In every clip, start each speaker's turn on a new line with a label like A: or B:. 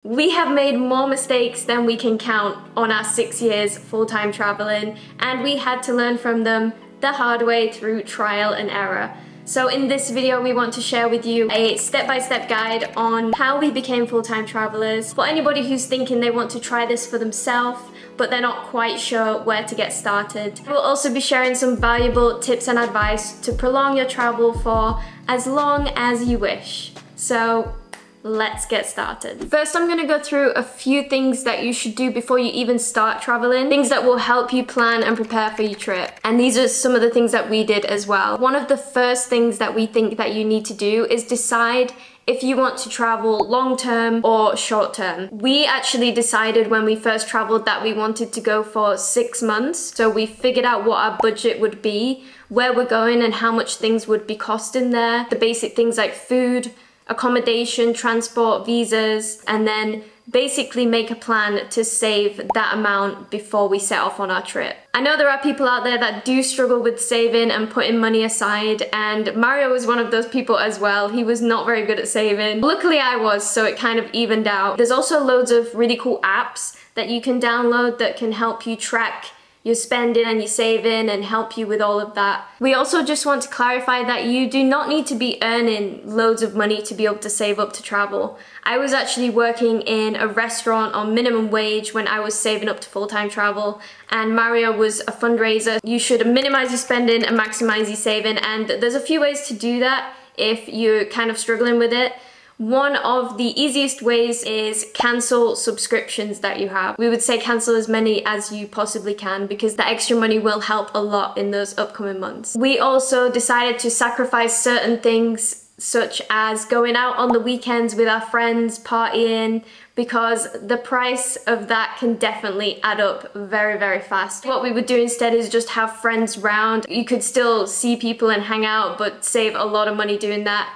A: We have made more mistakes than we can count on our 6 years full-time traveling, and we had to learn from them the hard way through trial and error. So in this video, we want to share with you a step-by-step guide on how we became full-time travelers. For anybody who's thinking they want to try this for themselves, but they're not quite sure where to get started. We'll also be sharing some valuable tips and advice to prolong your travel for as long as you wish. So let's get started. First, I'm gonna go through a few things that you should do before you even start traveling, things that will help you plan and prepare for your trip. And these are some of the things that we did as well. One of the first things that we think that you need to do is decide if you want to travel long-term or short-term. We actually decided when we first traveled that we wanted to go for 6 months. So we figured out what our budget would be, where we're going and how much things would be costing there. The basic things like food, accommodation, transport, visas, and then basically make a plan to save that amount before we set off on our trip. I know there are people out there that do struggle with saving and putting money aside, and Mario was one of those people as well. He was not very good at saving. Luckily I was, so it kind of evened out. There's also loads of really cool apps that you can download that can help you track your spending and your saving and help you with all of that. We also just want to clarify that you do not need to be earning loads of money to be able to save up to travel. I was actually working in a restaurant on minimum wage when I was saving up to full-time travel, and Mario was a fundraiser. You should minimize your spending and maximize your saving, and there's a few ways to do that if you're kind of struggling with it. One of the easiest ways is cancel subscriptions that you have. We would say cancel as many as you possibly can because the extra money will help a lot in those upcoming months. We also decided to sacrifice certain things such as going out on the weekends with our friends, partying, because the price of that can definitely add up very, very fast. What we would do instead is just have friends round. You could still see people and hang out, but save a lot of money doing that.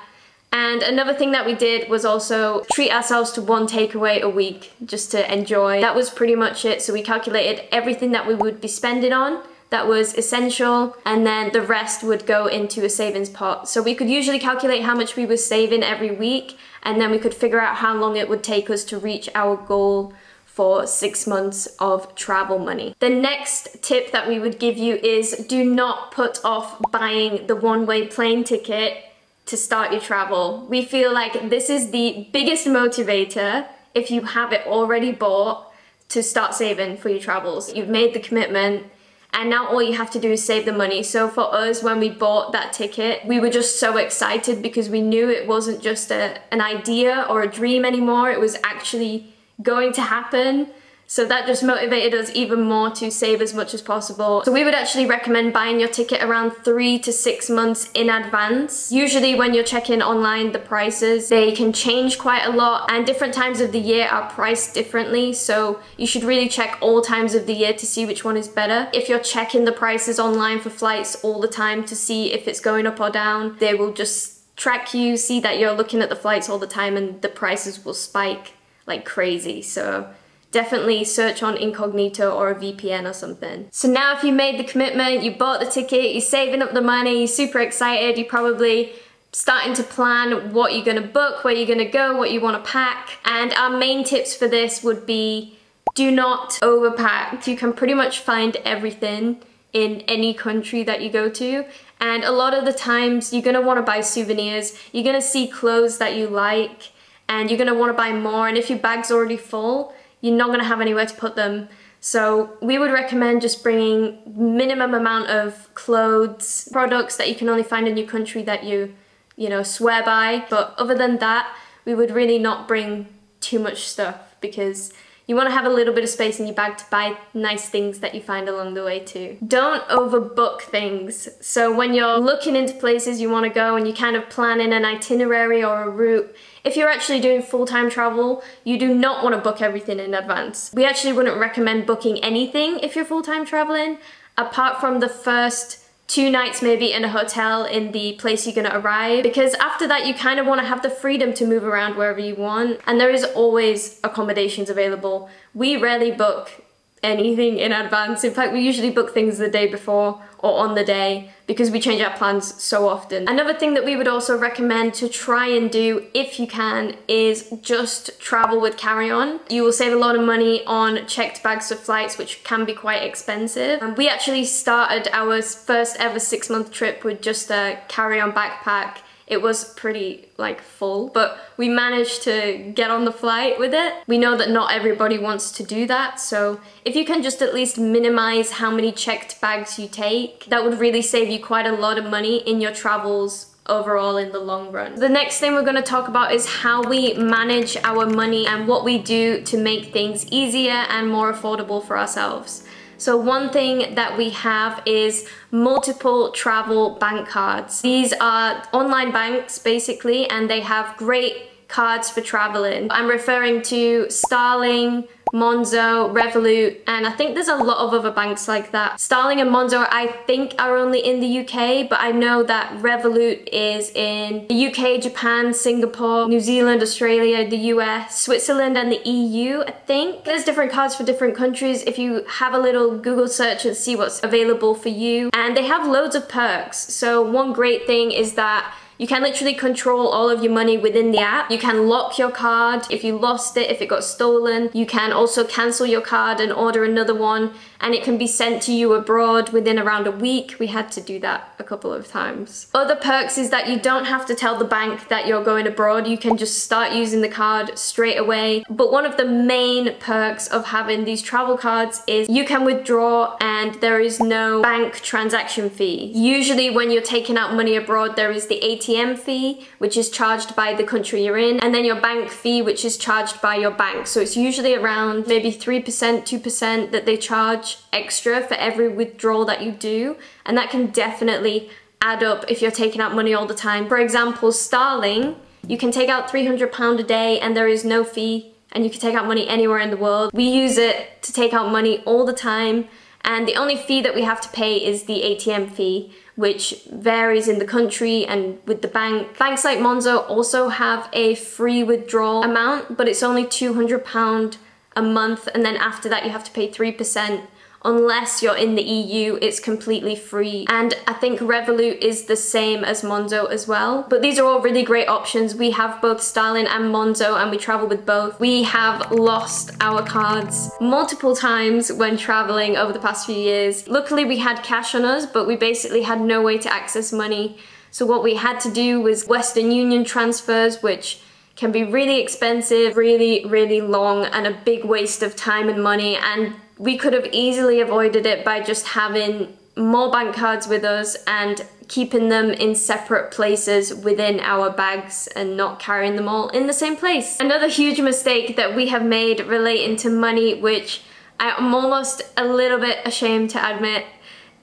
A: And another thing that we did was also treat ourselves to one takeaway a week just to enjoy. That was pretty much it. So we calculated everything that we would be spending on that was essential, and then the rest would go into a savings pot. So we could usually calculate how much we were saving every week, and then we could figure out how long it would take us to reach our goal for 6 months of travel money. The next tip that we would give you is do not put off buying the one-way plane ticket to start your travel. We feel like this is the biggest motivator if you have it already bought to start saving for your travels. You've made the commitment and now all you have to do is save the money. So for us, when we bought that ticket, we were just so excited because we knew it wasn't just an idea or a dream anymore, it was actually going to happen. So that just motivated us even more to save as much as possible. So we would actually recommend buying your ticket around 3 to 6 months in advance. Usually when you're checking online, the prices, they can change quite a lot, and different times of the year are priced differently. So you should really check all times of the year to see which one is better. If you're checking the prices online for flights all the time to see if it's going up or down, they will just track you, see that you're looking at the flights all the time, and the prices will spike like crazy. So definitely search on incognito or a VPN or something. So now if you made the commitment, you bought the ticket, you're saving up the money, you're super excited, you're probably starting to plan what you're gonna book, where you're gonna go, what you wanna pack. And our main tips for this would be do not overpack. You can pretty much find everything in any country that you go to. And a lot of the times you're gonna wanna buy souvenirs, you're gonna see clothes that you like, and you're gonna wanna buy more. And if your bag's already full, you're not gonna have anywhere to put them. So we would recommend just bringing minimum amount of clothes, products that you can only find in your country that you know, swear by. But other than that, we would really not bring too much stuff because you wanna have a little bit of space in your bag to buy nice things that you find along the way too. Don't overbook things. So when you're looking into places you wanna go and you're kind of planning an itinerary or a route, if you're actually doing full-time travel, you do not want to book everything in advance. We actually wouldn't recommend booking anything if you're full-time traveling, apart from the first 2 nights maybe in a hotel in the place you're gonna arrive, because after that you kind of want to have the freedom to move around wherever you want, and there is always accommodations available. We rarely book anything in advance. In fact, we usually book things the day before or on the day because we change our plans so often. Another thing that we would also recommend to try and do, if you can, is just travel with carry-on. You will save a lot of money on checked bags for flights, which can be quite expensive. And we actually started our first ever 6-month trip with just a carry-on backpack. It was pretty full, but we managed to get on the flight with it. We know that not everybody wants to do that, so if you can just at least minimize how many checked bags you take, that would really save you quite a lot of money in your travels overall in the long run. The next thing we're going to talk about is how we manage our money and what we do to make things easier and more affordable for ourselves. So one thing that we have is multiple travel bank cards. These are online banks basically, and they have great cards for traveling. I'm referring to Starling, Monzo, Revolut, and I think there's a lot of other banks like that. Starling and Monzo I think are only in the UK, but I know that Revolut is in the UK, Japan, Singapore, New Zealand, Australia, the US, Switzerland and the EU, I think. There's different cards for different countries if you have a little Google search and see what's available for you. And they have loads of perks. So one great thing is that you can literally control all of your money within the app. You can lock your card if you lost it, if it got stolen. You can also cancel your card and order another one, and it can be sent to you abroad within around a week. We had to do that a couple of times. Other perks is that you don't have to tell the bank that you're going abroad. You can just start using the card straight away. But one of the main perks of having these travel cards is you can withdraw and there is no bank transaction fee. Usually when you're taking out money abroad, there is the ATM fee, which is charged by the country you're in, and then your bank fee, which is charged by your bank. So it's usually around maybe 3%, 2% that they charge extra for every withdrawal that you do, and that can definitely add up if you're taking out money all the time. For example, Starling, you can take out £300 a day and there is no fee, and you can take out money anywhere in the world. We use it to take out money all the time, and the only fee that we have to pay is the ATM fee, which varies in the country and with the bank. Banks like Monzo also have a free withdrawal amount, but it's only £200 a month, and then after that you have to pay 3%. Unless you're in the EU, it's completely free. And I think Revolut is the same as Monzo as well. But these are all really great options. We have both Starling and Monzo, and we travel with both. We have lost our cards multiple times when traveling over the past few years. Luckily we had cash on us, but we basically had no way to access money. So what we had to do was Western Union transfers, which can be really expensive, really long, and a big waste of time and money. And we could have easily avoided it by just having more bank cards with us and keeping them in separate places within our bags and not carrying them all in the same place. Another huge mistake that we have made relating to money, which I'm almost a little bit ashamed to admit,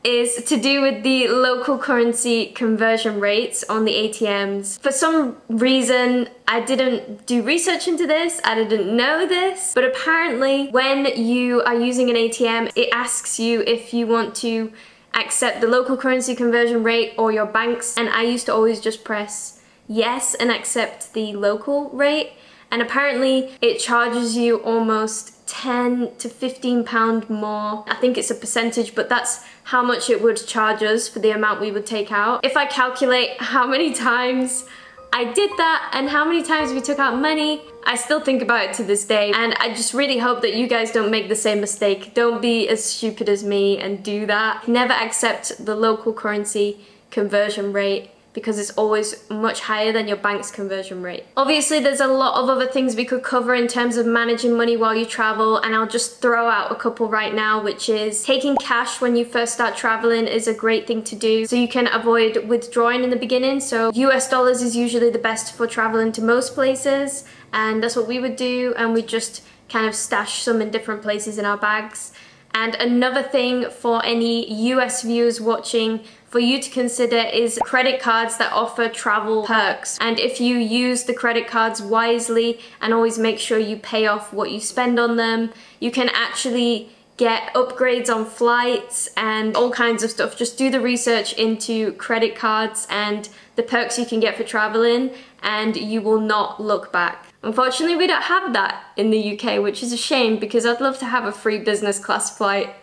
A: is to do with the local currency conversion rates on the ATMs. For some reason, I didn't do research into this, I didn't know this, but apparently when you are using an ATM, it asks you if you want to accept the local currency conversion rate or your bank's, and I used to always just press yes and accept the local rate, and apparently it charges you almost £10 to £15 more. I think it's a percentage, but that's how much it would charge us for the amount we would take out. If I calculate how many times I did that and how many times we took out money, I still think about it to this day, and I just really hope that you guys don't make the same mistake. Don't be as stupid as me and do that. Never accept the local currency conversion rate, because it's always much higher than your bank's conversion rate. Obviously there's a lot of other things we could cover in terms of managing money while you travel, and I'll just throw out a couple right now, which is taking cash when you first start traveling is a great thing to do, so you can avoid withdrawing in the beginning. So US dollars is usually the best for traveling to most places, and that's what we would do, and we just kind of stash some in different places in our bags. And another thing for any US viewers watching for you to consider is credit cards that offer travel perks. And if you use the credit cards wisely and always make sure you pay off what you spend on them, you can actually get upgrades on flights and all kinds of stuff. Just do the research into credit cards and the perks you can get for traveling, and you will not look back. Unfortunately, we don't have that in the UK, which is a shame because I'd love to have a free business class flight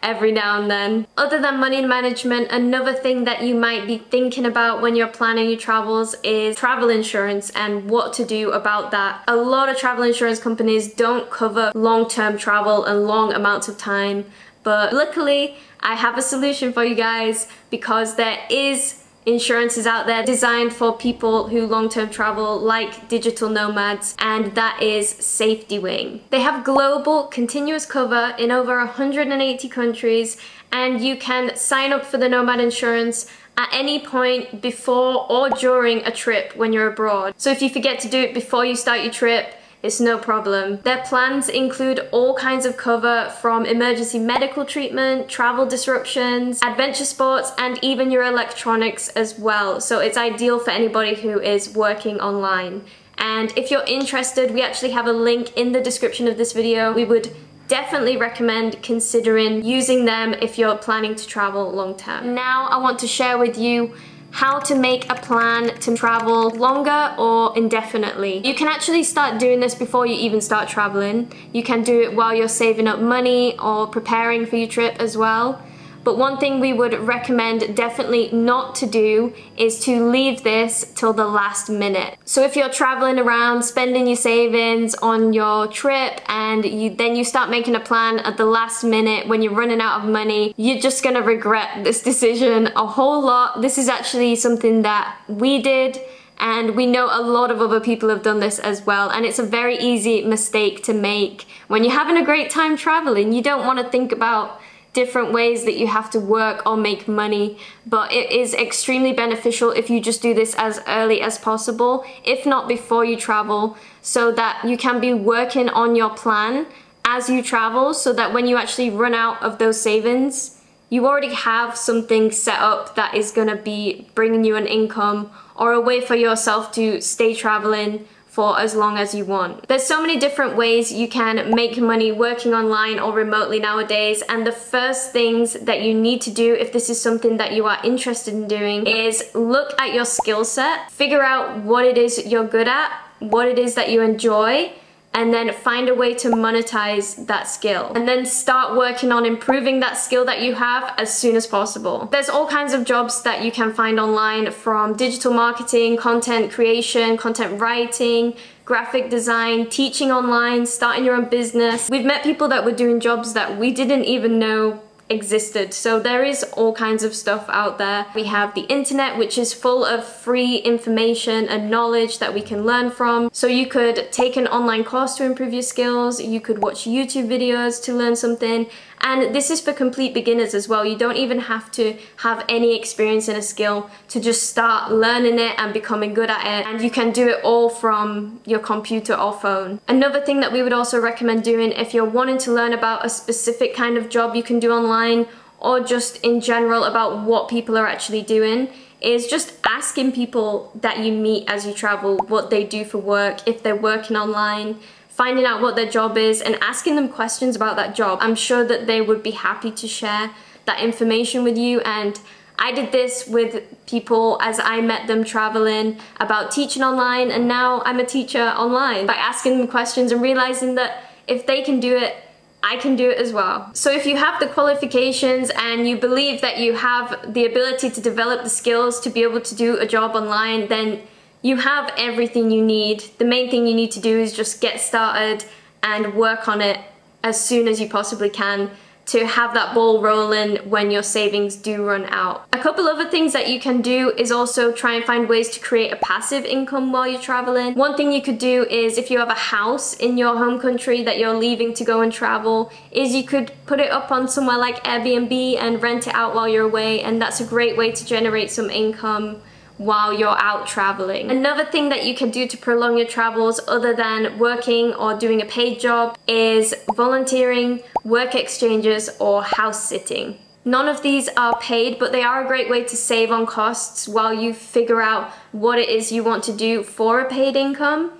A: every now and then. Other than money management, another thing that you might be thinking about when you're planning your travels is travel insurance and what to do about that. A lot of travel insurance companies don't cover long-term travel and long amounts of time, but luckily I have a solution for you guys because there is insurances out there designed for people who long-term travel, like digital nomads, and that is Safety Wing. They have global continuous cover in over 180 countries, and you can sign up for the nomad insurance at any point before or during a trip when you're abroad. So if you forget to do it before you start your trip, it's no problem. Their plans include all kinds of cover from emergency medical treatment, travel disruptions, adventure sports, and even your electronics as well. So it's ideal for anybody who is working online. And if you're interested, we actually have a link in the description of this video. We would definitely recommend considering using them if you're planning to travel long term. Now I want to share with you how to make a plan to travel longer or indefinitely. You can actually start doing this before you even start traveling. You can do it while you're saving up money or preparing for your trip as well. But one thing we would recommend definitely not to do is to leave this till the last minute. So if you're traveling around, spending your savings on your trip, and then you start making a plan at the last minute when you're running out of money, you're just gonna regret this decision a whole lot. This is actually something that we did, and we know a lot of other people have done this as well, and it's a very easy mistake to make. When you're having a great time traveling, you don't want to think about different ways that you have to work or make money, but it is extremely beneficial if you just do this as early as possible, if not before you travel, so that you can be working on your plan as you travel, so that when you actually run out of those savings, you already have something set up that is going to be bringing you an income or a way for yourself to stay traveling for as long as you want. There's so many different ways you can make money working online or remotely nowadays, and the first things that you need to do if this is something that you are interested in doing is look at your skill set, figure out what it is you're good at, what it is that you enjoy, and then find a way to monetize that skill. And then start working on improving that skill that you have as soon as possible. There's all kinds of jobs that you can find online, from digital marketing, content creation, content writing, graphic design, teaching online, starting your own business. We've met people that were doing jobs that we didn't even know existed. So there is all kinds of stuff out there. We have the internet, which is full of free information and knowledge that we can learn from. So you could take an online course to improve your skills, you could watch YouTube videos to learn something, and this is for complete beginners as well. You don't even have to have any experience in a skill to just start learning it and becoming good at it, and you can do it all from your computer or phone. Another thing that we would also recommend doing if you're wanting to learn about a specific kind of job you can do online, or just in general about what people are actually doing, is just asking people that you meet as you travel what they do for work, if they're working online, finding out what their job is and asking them questions about that job. I'm sure that they would be happy to share that information with you, and I did this with people as I met them traveling about teaching online, and now I'm a teacher online by asking them questions and realizing that if they can do it, I can do it as well. So if you have the qualifications and you believe that you have the ability to develop the skills to be able to do a job online, then you have everything you need. The main thing you need to do is just get started and work on it as soon as you possibly can to have that ball rolling when your savings do run out. A couple other things that you can do is also try and find ways to create a passive income while you're traveling. One thing you could do is, if you have a house in your home country that you're leaving to go and travel, is you could put it up on somewhere like Airbnb and rent it out while you're away, and that's a great way to generate some income while you're out traveling. Another thing that you can do to prolong your travels other than working or doing a paid job is volunteering, work exchanges, or house sitting. None of these are paid, but they are a great way to save on costs while you figure out what it is you want to do for a paid income.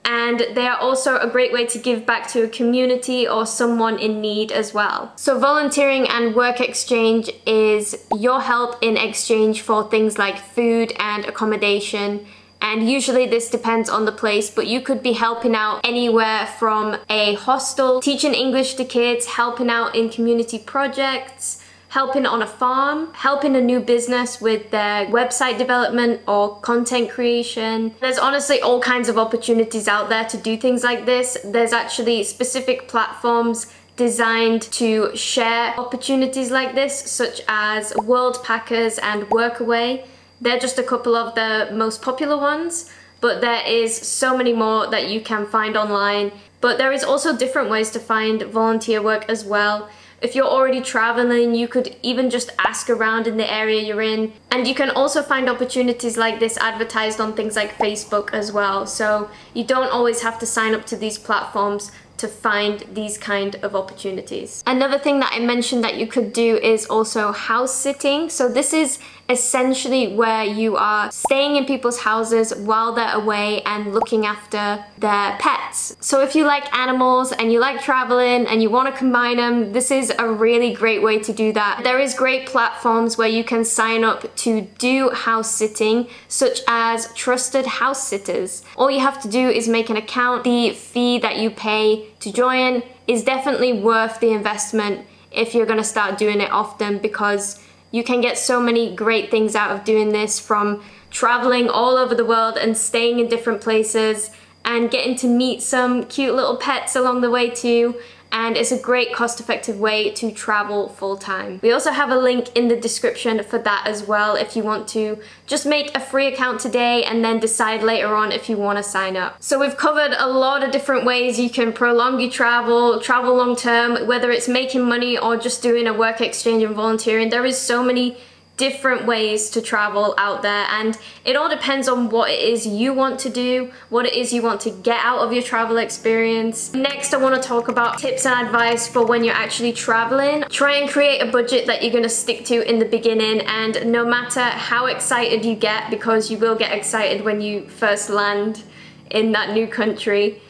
A: And they are also a great way to give back to a community or someone in need as well. So volunteering and work exchange is your help in exchange for things like food and accommodation, And usually this depends on the place, but you could be helping out anywhere from a hostel, teaching English to kids, helping out in community projects, helping on a farm, helping a new business with their website development or content creation. There's honestly all kinds of opportunities out there to do things like this. There's actually specific platforms designed to share opportunities like this, such as Worldpackers and Workaway. They're just a couple of the most popular ones, but there is so many more that you can find online. But there is also different ways to find volunteer work as well. If you're already traveling, you could even just ask around in the area you're in. And you can also find opportunities like this advertised on things like Facebook as well. So you don't always have to sign up to these platforms to find these kind of opportunities. Another thing that I mentioned that you could do is also house sitting. So this is essentially where you are staying in people's houses while they're away and looking after their pets. So if you like animals and you like traveling and you want to combine them, this is a really great way to do that. There is great platforms where you can sign up to do house sitting, such as TrustedHousesitters. All you have to do is make an account. The fee that you pay to join is definitely worth the investment if you're going to start doing it often, because you can get so many great things out of doing this, from traveling all over the world and staying in different places and getting to meet some cute little pets along the way too. And it's a great cost-effective way to travel full-time. We also have a link in the description for that as well if you want to just make a free account today and then decide later on if you want to sign up. So we've covered a lot of different ways you can prolong your travel long-term, whether it's making money or just doing a work exchange and volunteering. There is so many different ways to travel out there, and it all depends on what it is you want to do, what it is you want to get out of your travel experience. Next, I want to talk about tips and advice for when you're actually traveling. Try and create a budget that you're going to stick to in the beginning, and no matter how excited you get, because you will get excited when you first land in that new country,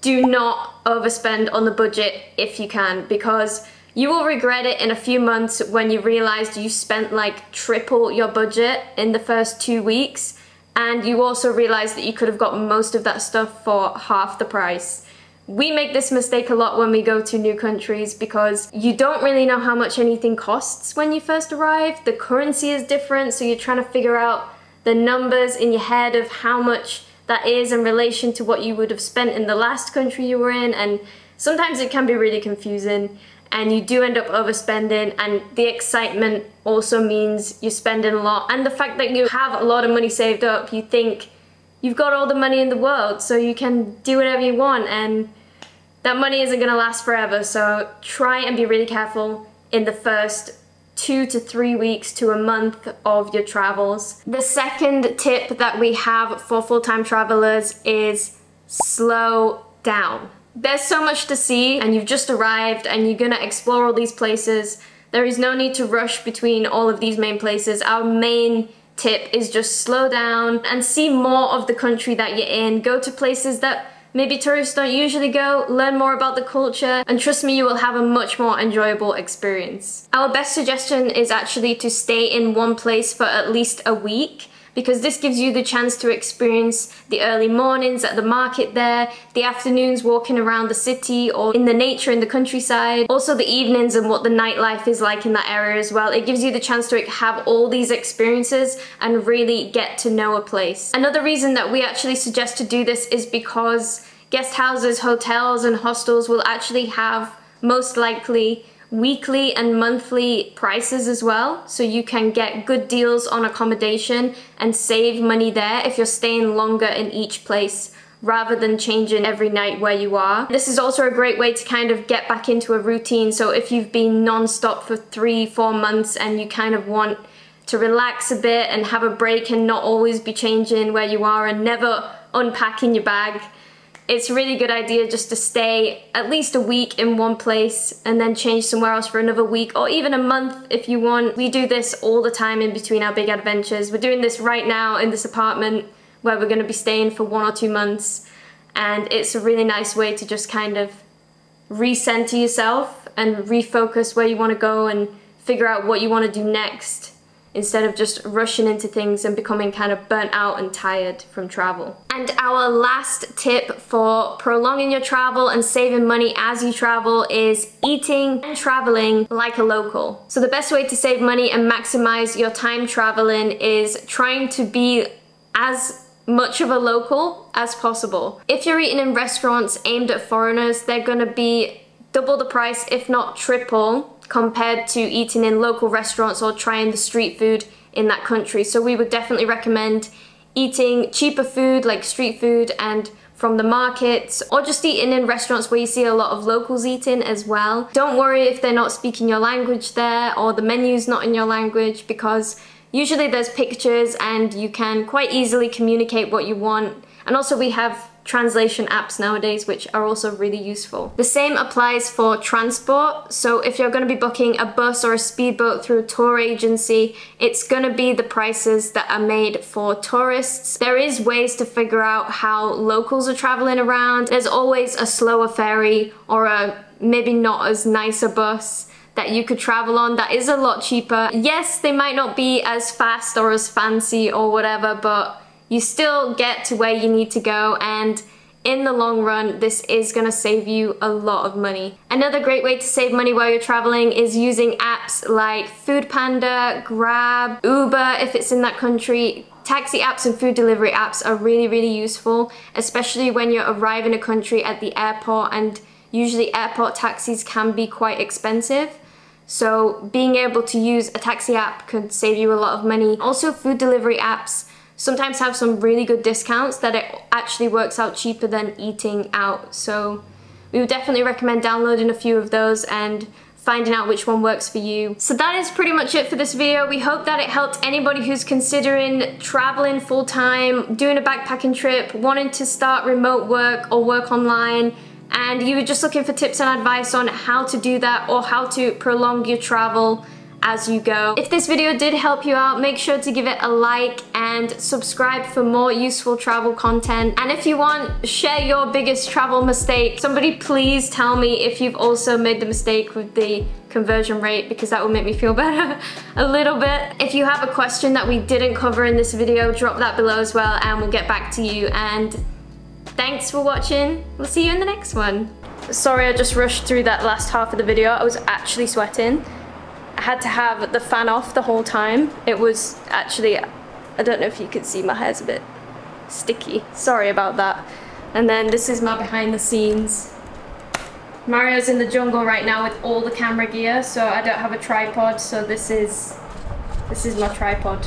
A: do not overspend on the budget if you can, because you will regret it in a few months when you realize you spent like triple your budget in the first 2 weeks, and you also realize that you could have got most of that stuff for half the price. We make this mistake a lot when we go to new countries because you don't really know how much anything costs when you first arrive. The currency is different, so you're trying to figure out the numbers in your head of how much that is in relation to what you would have spent in the last country you were in, and sometimes it can be really confusing. And you do end up overspending, and the excitement also means you're spending a lot. And the fact that you have a lot of money saved up, you think you've got all the money in the world, so you can do whatever you want, and that money isn't going to last forever. So try and be really careful in the first 2 to 3 weeks to a month of your travels. The second tip that we have for full-time travelers is slow down. There's so much to see, and you've just arrived and you're gonna explore all these places. There is no need to rush between all of these main places. Our main tip is just slow down and see more of the country that you're in. Go to places that maybe tourists don't usually go, learn more about the culture, and trust me, you will have a much more enjoyable experience. Our best suggestion is actually to stay in one place for at least a week, because this gives you the chance to experience the early mornings at the market there, the afternoons walking around the city or in the nature in the countryside, also the evenings and what the nightlife is like in that area as well. It gives you the chance to have all these experiences and really get to know a place. Another reason that we actually suggest to do this is because guest houses, hotels and hostels will actually have most likely weekly and monthly prices as well, so you can get good deals on accommodation and save money there if you're staying longer in each place rather than changing every night where you are. This is also a great way to kind of get back into a routine, so if you've been non-stop for 3-4 months and you kind of want to relax a bit and have a break and not always be changing where you are and never unpacking your bag, it's a really good idea just to stay at least a week in one place and then change somewhere else for another week, or even a month if you want. We do this all the time in between our big adventures. We're doing this right now in this apartment where we're going to be staying for 1 or 2 months, and it's a really nice way to just kind of recenter yourself and refocus where you want to go and figure out what you want to do next instead of just rushing into things and becoming kind of burnt out and tired from travel. And our last tip for prolonging your travel and saving money as you travel is eating and traveling like a local. So the best way to save money and maximize your time traveling is trying to be as much of a local as possible. If you're eating in restaurants aimed at foreigners, they're gonna be double the price, if not triple, compared to eating in local restaurants or trying the street food in that country. So we would definitely recommend eating cheaper food like street food and from the markets, or just eating in restaurants where you see a lot of locals eating as well. Don't worry if they're not speaking your language there or the menu's not in your language, because usually there's pictures and you can quite easily communicate what you want. And also we have translation apps nowadays which are also really useful. The same applies for transport. So if you're going to be booking a bus or a speedboat through a tour agency, it's going to be the prices that are made for tourists. There is ways to figure out how locals are traveling around. There's always a slower ferry or a maybe not as nice a bus that you could travel on that is a lot cheaper. Yes, they might not be as fast or as fancy or whatever, but you still get to where you need to go, and in the long run, this is gonna save you a lot of money. Another great way to save money while you're traveling is using apps like Foodpanda, Grab, Uber if it's in that country. Taxi apps and food delivery apps are really, really useful, especially when you arrive in a country at the airport, and usually airport taxis can be quite expensive. So being able to use a taxi app could save you a lot of money. Also, food delivery apps sometimes have some really good discounts that it actually works out cheaper than eating out. So we would definitely recommend downloading a few of those and finding out which one works for you. So that is pretty much it for this video. We hope that it helped anybody who's considering traveling full-time, doing a backpacking trip, wanting to start remote work or work online, and you were just looking for tips and advice on how to do that or how to prolong your travel as you go. If this video did help you out, make sure to give it a like and subscribe for more useful travel content. And if you want, share your biggest travel mistake. Somebody please tell me if you've also made the mistake with the conversion rate, because that will make me feel better a little bit. If you have a question that we didn't cover in this video, drop that below as well and we'll get back to you. And thanks for watching. We'll see you in the next one. Sorry, I just rushed through that last half of the video. I was actually sweating. I had to have the fan off the whole time. It was actually, I don't know if you could see, my hair's a bit sticky. Sorry about that. And then this is my behind the scenes. Mario's in the jungle right now with all the camera gear, so I don't have a tripod, so this is my tripod.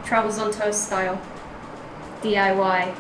A: Travels on Toast style. DIY.